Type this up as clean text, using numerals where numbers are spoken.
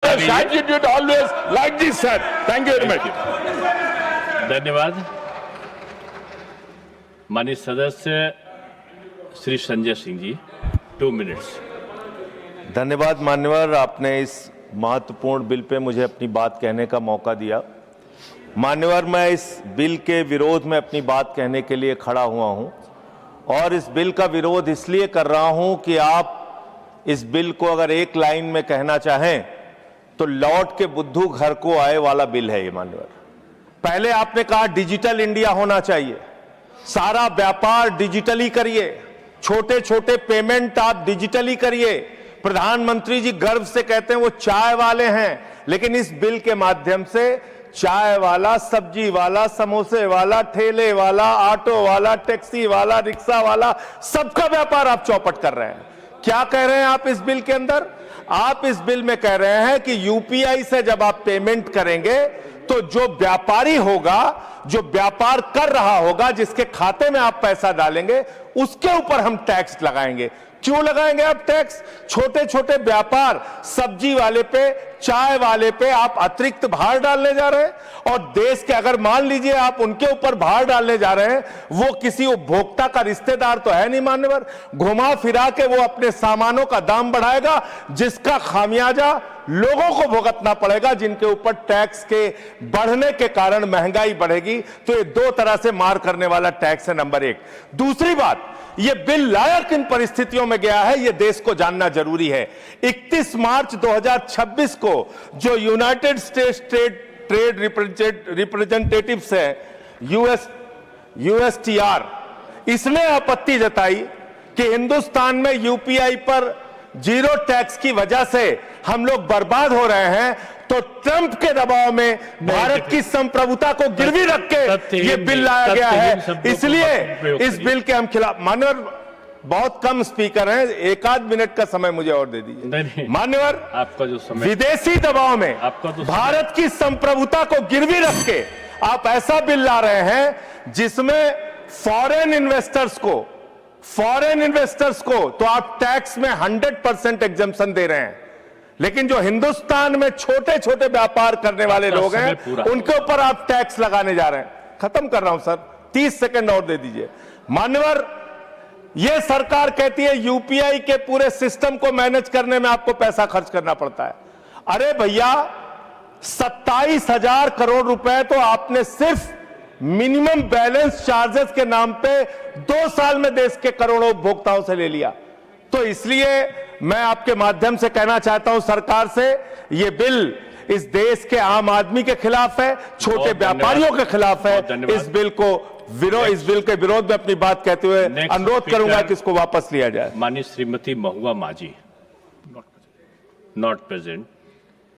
Attitude always like this, sir. Thank you very much. धन्यवाद। माननीय सदस्य श्री संजय सिंह जी, 2 मिनट्स। धन्यवाद मान्यवर, आपने इस महत्वपूर्ण बिल पे मुझे अपनी बात कहने का मौका दिया। मान्यवर, मैं इस बिल के विरोध में अपनी बात कहने के लिए खड़ा हुआ हूं और इस बिल का विरोध इसलिए कर रहा हूं कि आप इस बिल को अगर एक लाइन में कहना चाहें तो लौट के बुद्धू घर को आए वाला बिल है ये। मान्यवर, पहले आपने कहा डिजिटल इंडिया होना चाहिए, सारा व्यापार डिजिटली करिए, छोटे छोटे पेमेंट आप डिजिटली करिए। प्रधानमंत्री जी गर्व से कहते हैं वो चाय वाले हैं, लेकिन इस बिल के माध्यम से चाय वाला, सब्जी वाला, समोसे वाला, ठेले वाला, ऑटो वाला, टैक्सी वाला, रिक्शा वाला, सबका व्यापार आप चौपट कर रहे हैं। क्या कह रहे हैं आप इस बिल के अंदर? आप इस बिल में कह रहे हैं कि यूपीआई से जब आप पेमेंट करेंगे तो जो व्यापारी होगा, जो व्यापार कर रहा होगा, जिसके खाते में आप पैसा डालेंगे, उसके ऊपर हम टैक्स लगाएंगे। क्यों लगाएंगे आप टैक्स? छोटे छोटे व्यापार, सब्जी वाले पे, चाय वाले पे आप अतिरिक्त भार डालने जा रहे हैं। और देश के, अगर मान लीजिए आप उनके ऊपर भार डालने जा रहे हैं, वो किसी उपभोक्ता का रिश्तेदार तो है नहीं मान्यवर, घुमा फिरा के वो अपने सामानों का दाम बढ़ाएगा, जिसका खामियाजा लोगों को भुगतना पड़ेगा, जिनके ऊपर टैक्स के बढ़ने के कारण महंगाई बढ़ेगी। तो ये दो तरह से मार करने वाला टैक्स है, नंबर एक। दूसरी बात, ये बिल लाया किन परिस्थितियों में गया है, ये देश को जानना जरूरी है। 31 मार्च 2026 को जो यूनाइटेड स्टेट्स ट्रेड रिप्रेजेंटेटिव्स है, USTR, इसने आपत्ति जताई कि हिंदुस्तान में यूपीआई पर जीरो टैक्स की वजह से हम लोग बर्बाद हो रहे हैं। तो ट्रंप के दबाव में भारत की संप्रभुता को गिरवी रख के ये बिल लाया गया है, इसलिए इस बिल के हम खिलाफ। मान्यवर, बहुत कम स्पीकर हैं, 1 मिनट का समय मुझे और दे दीजिए। मान्यवर, आपका जो समय, विदेशी दबाव में भारत की संप्रभुता को गिरवी रख के आप ऐसा बिल ला रहे हैं जिसमें फॉरेन इन्वेस्टर्स को तो आप टैक्स में 100% एग्जम्पशन दे रहे हैं, लेकिन जो हिंदुस्तान में छोटे छोटे व्यापार करने वाले लोग हैं उनके ऊपर आप टैक्स लगाने जा रहे हैं। खत्म कर रहा हूं सर, 30 सेकंड और दे दीजिए। मान्यवर, यह सरकार कहती है यूपीआई के पूरे सिस्टम को मैनेज करने में आपको पैसा खर्च करना पड़ता है। अरे भैया, 27,000 करोड़ रुपए तो आपने सिर्फ मिनिमम बैलेंस चार्जेस के नाम पे 2 साल में देश के करोड़ों उपभोक्ताओं से ले लिया। तो इसलिए मैं आपके माध्यम से कहना चाहता हूं सरकार से, यह बिल इस देश के आम आदमी के खिलाफ है, छोटे व्यापारियों के खिलाफ है। इस बिल के विरोध में अपनी बात कहते हुए अनुरोध करूंगा कि इसको वापस लिया जाए। माननीय श्रीमती महुआ माझी, नॉट प्रेजेंट।